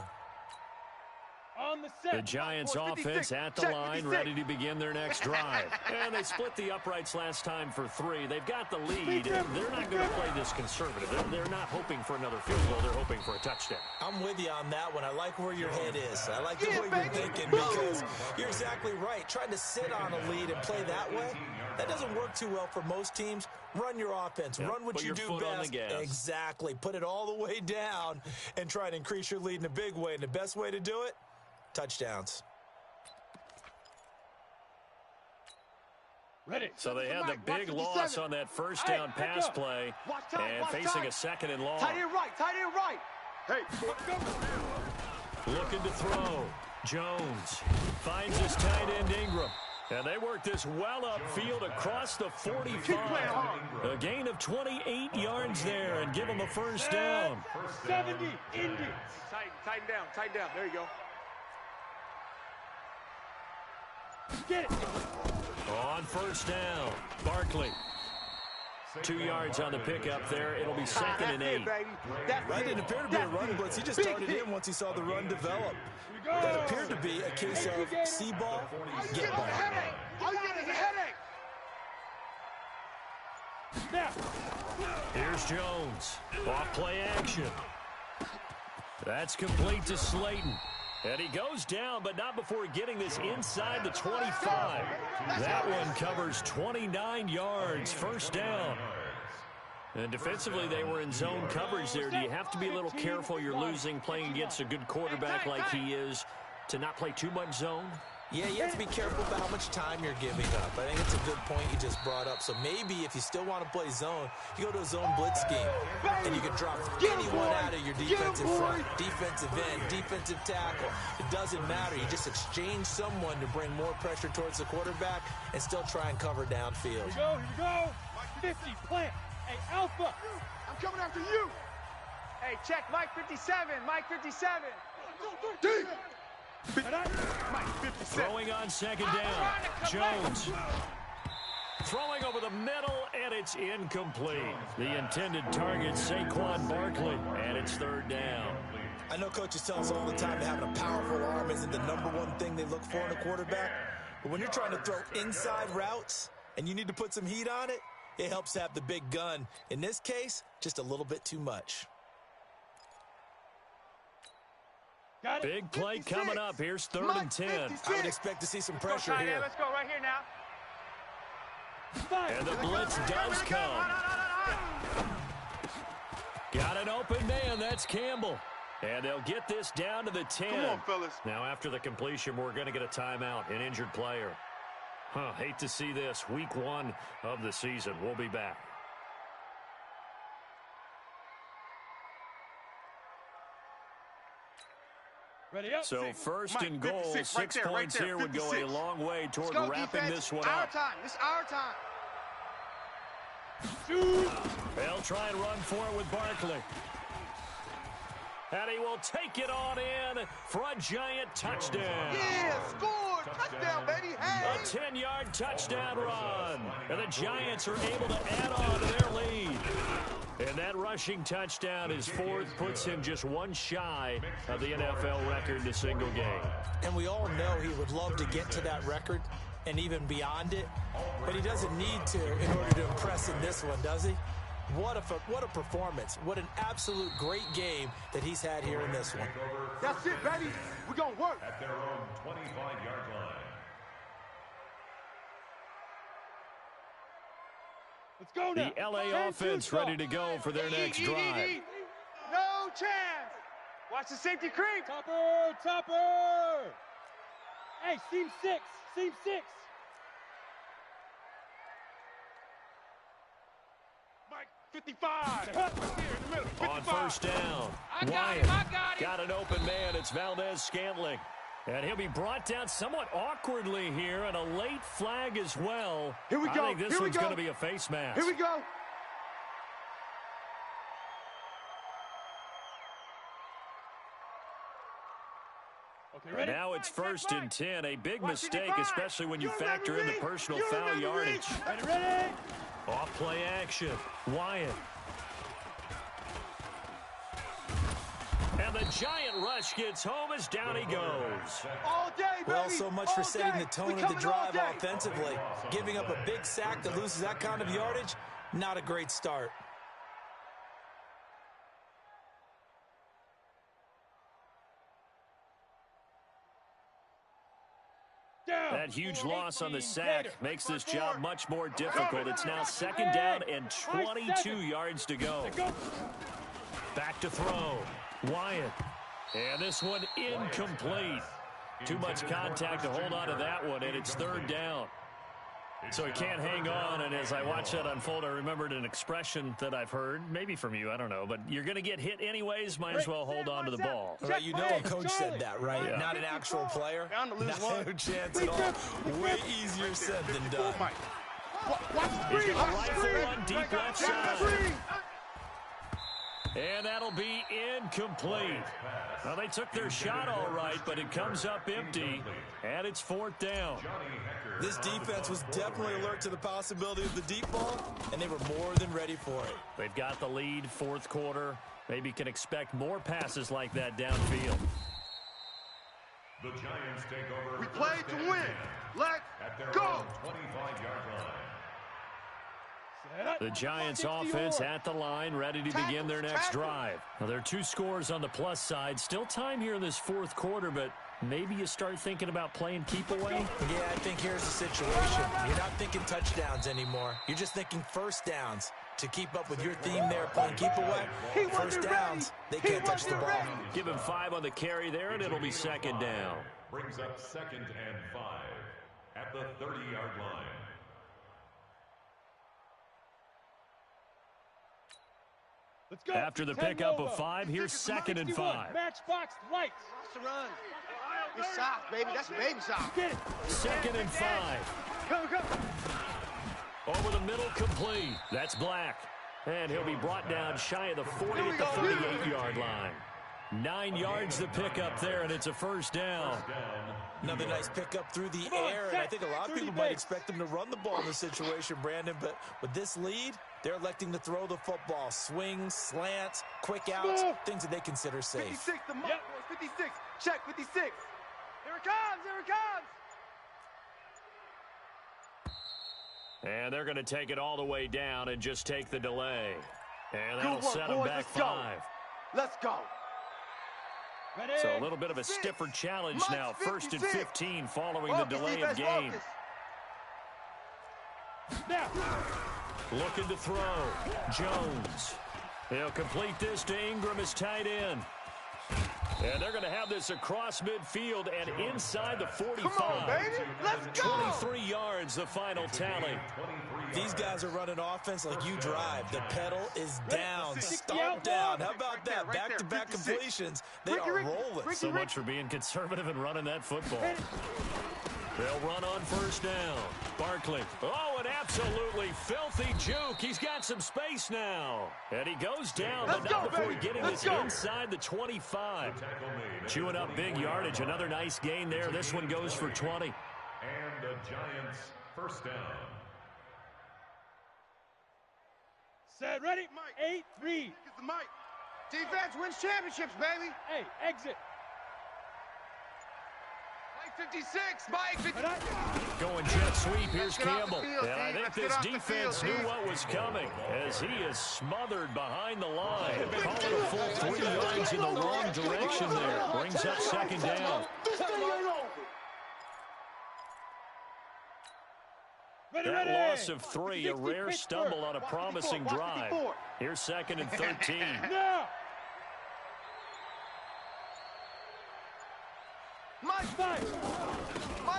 On the set. The Giants offense at the line, ready to begin their next drive. And they split the uprights last time for 3. They've got the lead. They're not going to play this conservative. They're not hoping for another field goal. They're hoping for a touchdown. I'm with you on that one. I like where your head is. I like the way you're thinking because you're exactly right. Trying to sit on a lead and play that way, that doesn't work too well for most teams. Run your offense. Yep, Run what you do best. Exactly. Put it all the way down and try to increase your lead in a big way. And the best way to do it, touchdowns. Ready. So they had the big loss on that first down pass play and facing a 2nd and long. Tight end right. Hey. Looking to throw. Jones finds his tight end Ingram. And they work this well upfield across the 45. A gain of 28 yards there and give them a first down. 70. Indy. Tighten down. There you go. Get it. On first down, Barkley. 2 yards on the pickup there. It'll be 2nd and 8. That didn't appear to be a run blitz. He just started in once he saw the run develop. That appeared to be a case of see ball, get ball. All you get is a headache. Now. Here's Jones. Off play action. That's complete to Slayton. And he goes down, but not before getting this inside the 25. That one covers 29 yards. First down. And defensively, they were in zone coverage there. Do you have to be a little careful? You're losing playing against a good quarterback like he is to not play too much zone? Yeah, you have to be careful about how much time you're giving up. I think it's a good point you just brought up. So maybe if you still want to play zone, you go to a zone blitz scheme, and you can drop anyone out of your defensive front, defensive end, defensive tackle. It doesn't matter. You just exchange someone to bring more pressure towards the quarterback and still try and cover downfield. Here we go. 50, plant. Hey, Alpha. I'm coming after you. Hey, check Mike 57. Mike 57. Deep. Mike 57. Throwing on second down. Jones. Throwing over the middle, and it's incomplete. The intended target, Saquon Barkley, and it's third down. I know coaches tell us all the time that having a powerful arm isn't the #1 thing they look for in a quarterback. But when you're trying to throw inside routes and you need to put some heat on it, it helps to have the big gun. In this case, just a little bit too much. Big play coming up. Here's 3rd and 10. I would expect to see some pressure here. Let's go right here now. And the blitz does come. Got an open man. That's Campbell. And they'll get this down to the 10. Come on, fellas. Now, after the completion, we're going to get a timeout, an injured player. Hate to see this. Week 1 of the season. We'll be back. Ready up. So first and goal, 56, 6 points here would go a long way toward wrapping this one Our up. time. This is our time. They'll try and run for it with Barkley. And he will take it on in for a giant touchdown. Yeah, scored. Touchdown, baby. Hey. A 10-yard touchdown run. And the Giants are able to add on to their lead. And that rushing touchdown, his 4th, puts him just one shy of the NFL record in a single game. And we all know he would love to get to that record and even beyond it, but he doesn't need to in order to impress in this one, does he? What a performance. What an absolute great game that he's had here in this one. That's it, baby. We're going to work. At their own 25-yard line. Let's go now. The LA offense ready to go for their next drive. No chance. Watch the safety creep. Topper. Hey, seam 6. Mike 55. Right here in the middle. 55. On first down, Wyatt got an open man. It's Valdez-Scantling. And he'll be brought down somewhat awkwardly here, and a late flag as well. Here we go. I think this one's going to be a face mask. Here we go. Okay, ready? Now it's 1st and 10. A big mistake, especially when you factor in the personal foul yardage. Ready. Off play action. Wyatt. And the giant rush gets home as down he goes. All day, baby. Well, so much for setting the tone of the coming all drive day. offensively. Giving up a big sack that loses that kind of yardage, not a great start. That huge loss on the sack makes this job much more difficult. It's now 2nd down and 22 yards to go. Back to throw. Wyatt. And this one incomplete. Too much contact to hold on to that one, and it's 3rd down. So he can't hang on, and as I watch that unfold, I remembered an expression that I've heard, maybe from you, I don't know, but you're going to get hit anyways, might as well hold on to the ball. Right, you know a coach said that, right? Yeah. Not an actual player. No chance at all. Way easier said than done. Watch the screen. Rifle on deep left side. And that'll be incomplete. Well, they took their shot all right, but it comes up empty, and it's 4th down. This defense was definitely alert to the possibility of the deep ball, and they were more than ready for it. They've got the lead, 4th quarter. Maybe can expect more passes like that downfield. The Giants take over. We played to win. Let's at their go. own 25-yard line. The Giants offense at the line, ready to begin their next drive. Now, there are 2 scores on the plus side. Still time here in this 4th quarter, but maybe you start thinking about playing keep away? Yeah, I think here's the situation. You're not thinking touchdowns anymore. You're just thinking first downs. To keep up with your theme there, playing keep away, first downs, they can't touch the ball. Give him 5 on the carry there, and it'll be 2nd down. Brings up 2nd and 5 at the 30-yard line. Let's go. After the pickup of 5, here's 2nd and 5. Matchbox lights. That's a run. It's soft, baby. That's baby soft. Get it. 2nd and 5. Go. Over the middle, complete. That's Black. And he'll be brought down shy of the 40 at the 38-yard line. 9 yards to pick up there, and it's a first down. Another nice pickup through the air, and I think a lot of people might expect them to run the ball in this situation, Brandon, but with this lead, they're electing to throw the football. Swings, slants, quick outs, things that they consider safe. 56, the mark, boys. 56. Check, 56. Here it comes. Here it comes. And they're going to take it all the way down and just take the delay. And that'll set them back 5. Let's go. Ready? So a little bit of a stiffer challenge now. 1st and 15 following the delay of game. Now. Looking to throw. Jones. He'll complete this to Ingram as tight end. And they're going to have this across midfield and inside the 45. Come on, baby. Let's go. 23 yards, the final tally. These guys are running offense like you drive. The pedal is down. Start down. How about that? Back-to-back completions. They are rolling. So much for being conservative and running that football. They'll run on first down. Barkley. Oh, an absolutely filthy juke. He's got some space now. And he goes down, but not before getting this inside the 25. Chewing up big yardage. Another nice gain there. This one goes for 20. And the Giants first down. Set, ready? 8-3. It's the mic. Defense wins championships, baby. Hey, exit. Mike 56. Mike 56. Going jet sweep. Here's Campbell. Field, and I think this defense knew what was coming as he is smothered behind the line. Call it a full 3 yards in the wrong direction there. Brings up 2nd down. That loss of 3, a rare stumble on a promising drive. Here's 2nd and 13. Now.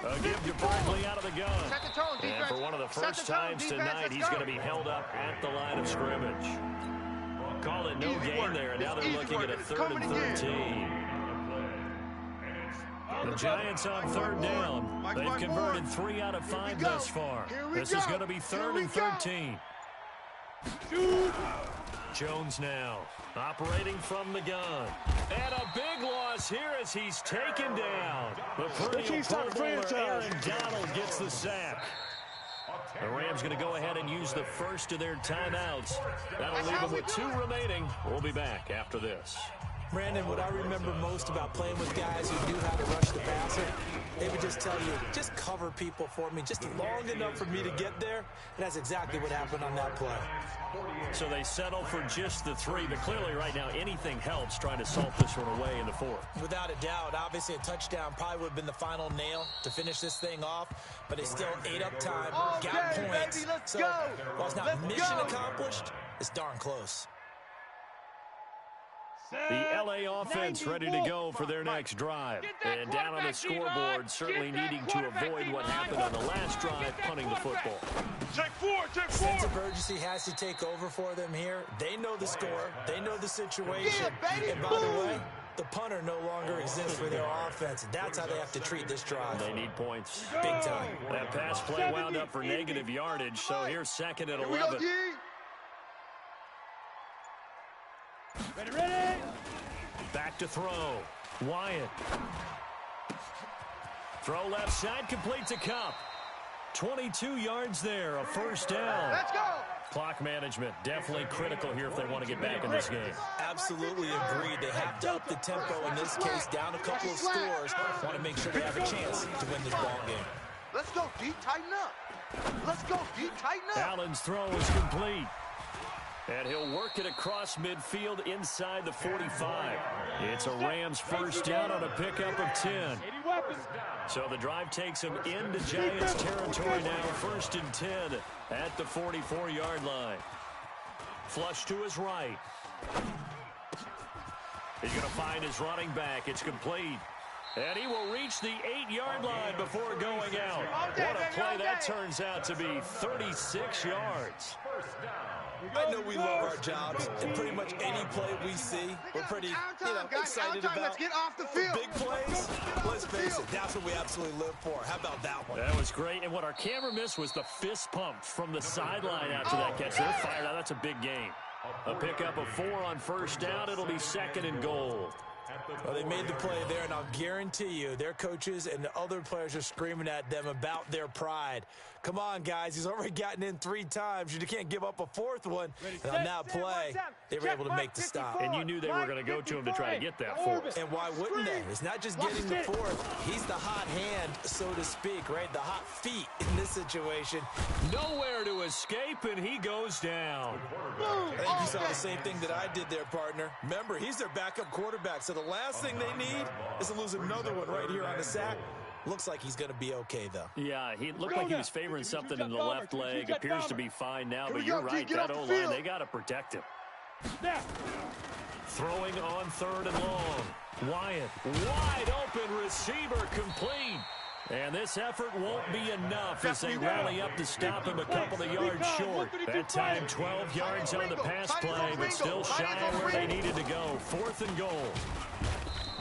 A give to Barkley out of the gun. And for one of the first times tonight, he's going to be held up at the line of scrimmage. Call it no gain there, and now they're looking at a 3rd and 13. The Giants on 3rd down. They've converted 3 out of 5 thus far. This is going to be 3rd and 13. Jones now operating from the gun. And a big loss here as he's taken down. The perennial Pro Bowler Aaron Donald gets the sack. The Rams going to go ahead and use the first of their timeouts. That'll leave them with 2 remaining. We'll be back after this. Brandon, what I remember most about playing with guys who knew how to rush the passer, they would just tell you, just cover people for me just long enough for me to get there. And that's exactly what happened on that play. So they settle for just the 3, but clearly right now anything helps trying to salt this one away in the 4th. Without a doubt, obviously a touchdown probably would have been the final nail to finish this thing off, but they still ate up time, got points. So while it's not mission accomplished, it's darn close. The LA offense ready to go for their next drive. And down on the scoreboard, certainly needing to avoid what happened on the last drive, punting the football. Take 4. Sense of urgency has to take over for them here. They know the score. They know the situation. And by the way, the punter no longer exists for their offense. That's how they have to treat this drive. They need points. Big time. That pass play wound up for negative yardage, so here's 2nd and 11. Ready? Back to throw. Wyatt. Throw left side, complete to Cup. 22 yards there, a first down. Let's go. Clock management, definitely critical here if they want to get back in this game. Absolutely agreed. They have to up the tempo in this case, down a couple of scores. Want to make sure they have a chance to win this ball game. Let's go, D. Tighten up. Let's go, D. Tighten up. Allen's throw is complete. And he'll work it across midfield inside the 45. It's a Rams first down on a pickup of 10. So the drive takes him into Giants territory now, 1st and 10 at the 44-yard line. Flush to his right. He's going to find his running back. It's complete. And he will reach the 8-yard line before going out. What a play that turns out to be, 36 yards. I know we love our jobs, and pretty much any play we see, we're pretty, excited about. Let's get off the field. Big plays, let's face it, that's what we absolutely live for. How about that one? That was great, and what our camera missed was the fist pump from the sideline after that catch. They're fired out. That's a big game. A pickup of 4 on first down. It'll be 2nd and goal. Well, they made the play there, and I'll guarantee you their coaches and the other players are screaming at them about their pride. Come on, guys. He's already gotten in 3 times. You can't give up a 4th one. And on that play, they were able to make the stop. And you knew they were going to go to him to try to get that 4th. And why wouldn't they? It's not just getting the 4th. He's the hot hand, so to speak, right? The hot feet in this situation. Nowhere to escape, and he goes down. I think you saw the same thing that I did there, partner. Remember, he's their backup quarterback, so the last thing they need is to lose another one right here on the sack. Looks like he's going to be okay, though. Yeah, he looked like he was favoring something in the left leg. Appears to be fine now, but you're right. That O-line, they got to protect him. Throwing on 3rd and long. Wyatt, wide open receiver, complete. And this effort won't be enough as they rally up to stop him a couple of yards short. That time, 12 yards on the pass play, but still shy of where they needed to go. 4th and goal.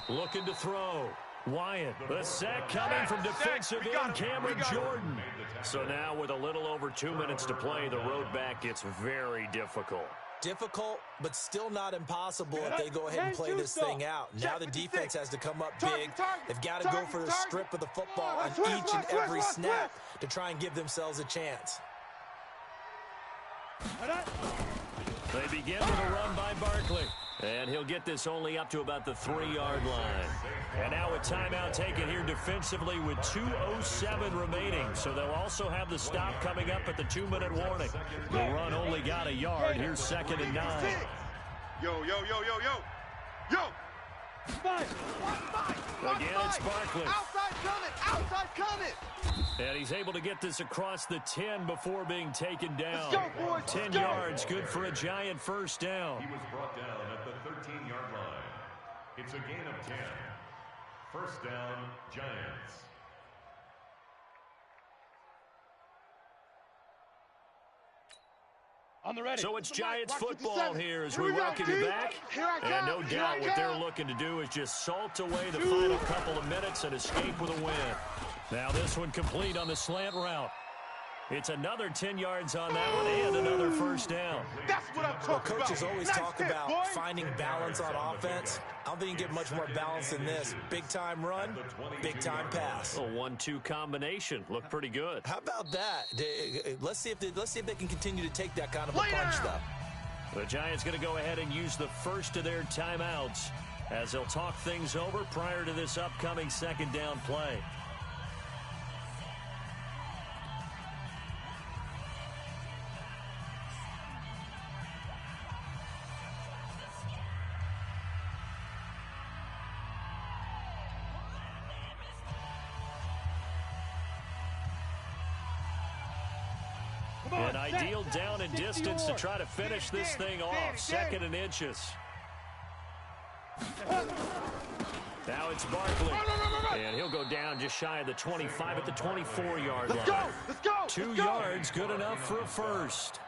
Looking to throw. Wyatt, the sack coming from defensive end Cameron Jordan. So now with a little over 2 minutes to play, the road back gets very difficult. Difficult, but still not impossible if they go ahead and play this thing out. Now the defense has to come up big. They've got to go for the strip of the football on each and every snap to try and give themselves a chance. They begin with a run by Barkley. And he'll get this only up to about the 3-yard line. And now a timeout taken here defensively with 2:07 remaining. So they'll also have the stop coming up at the 2-minute warning. The run only got a yard. Here's 2nd and 9. Yo, yo, yo, yo, yo. Yo. Again, it's Barkley. Outside coming. And he's able to get this across the 10 before being taken down. 10 yards, good for a Giant first down. He was brought down at the 13-yard line. It's a gain of 10. First down, Giants. So it's Giants football here as we welcome you back. And no doubt what they're looking to do is just salt away the final couple of minutes and escape with a win. Now this one complete on the slant route. It's another 10 yards on that one and another first down. That's what I'm talking about. Coaches always talk about finding balance on offense. I don't think you can get much more balance than this. Big-time run, big-time pass. A 1-2 combination. Looked pretty good. How about that? Let's see if they can continue to take that kind of a punch, though. The Giants going to go ahead and use the first of their timeouts as they'll talk things over prior to this upcoming 2nd down play. An ideal down and distance to try to finish this thing off. 2nd and inches. Now it's Barkley. And he'll go down just shy of the 25 at the 24-yard line. Let's go. 2 yards, good enough for a first.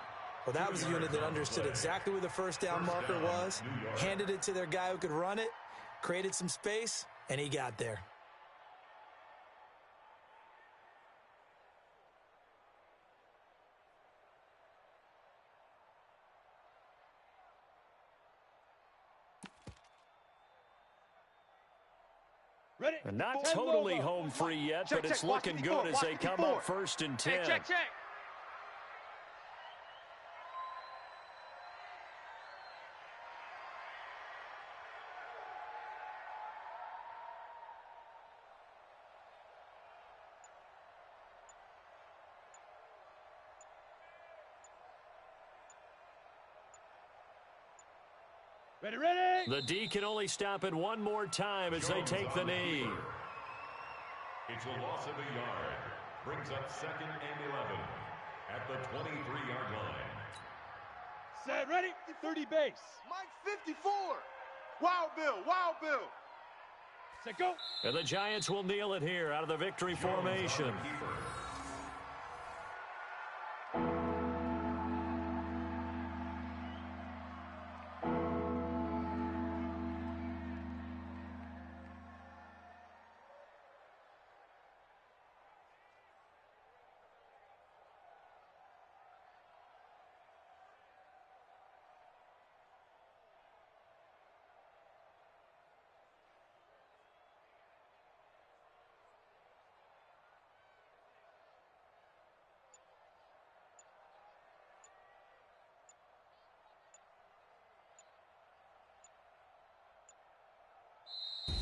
Well, that was a unit that understood exactly where the first down marker was, handed it to their guy who could run it, created some space, and he got there. And not totally home free yet, but it's looking good as they come up 1st and 10. Check. Ready, ready. The D can only stop it one more time as they take the knee. It's a loss of a yard. Brings up 2nd and 11 at the 23-yard line. Set, ready, 30 base. Mike 54. Wild Bill, Wild Bill. Set, go. And the Giants will kneel it here out of the victory formation.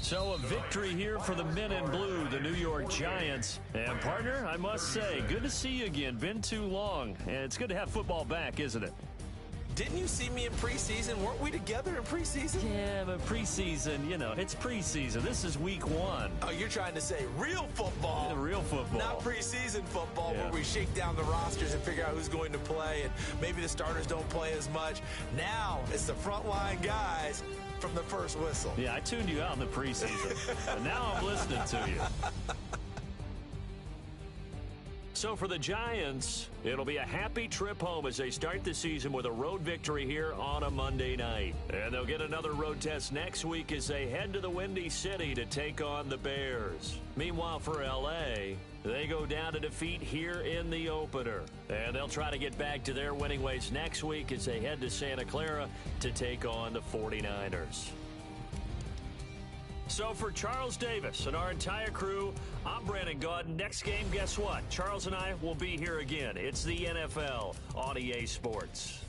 So a victory here for the men in blue, the New York Giants. And partner, I must say, good to see you again. Been too long. And it's good to have football back, isn't it? Didn't you see me in preseason? Weren't we together in preseason? Yeah, but preseason, you know, it's preseason. This is week 1. Oh, you're trying to say real football. Yeah, real football. Not preseason football Yeah. where we shake down the rosters and figure out who's going to play, and maybe the starters don't play as much. Now it's the frontline guys from the first whistle. Yeah, I tuned you out in the preseason. But now I'm listening to you. So for the Giants, it'll be a happy trip home as they start the season with a road victory here on a Monday night. And they'll get another road test next week as they head to the Windy City to take on the Bears. Meanwhile, for L.A., they go down to defeat here in the opener. And they'll try to get back to their winning ways next week as they head to Santa Clara to take on the 49ers. So for Charles Davis and our entire crew, I'm Brandon Gaudin. Next game, guess what? Charles and I will be here again. It's the NFL on EA Sports.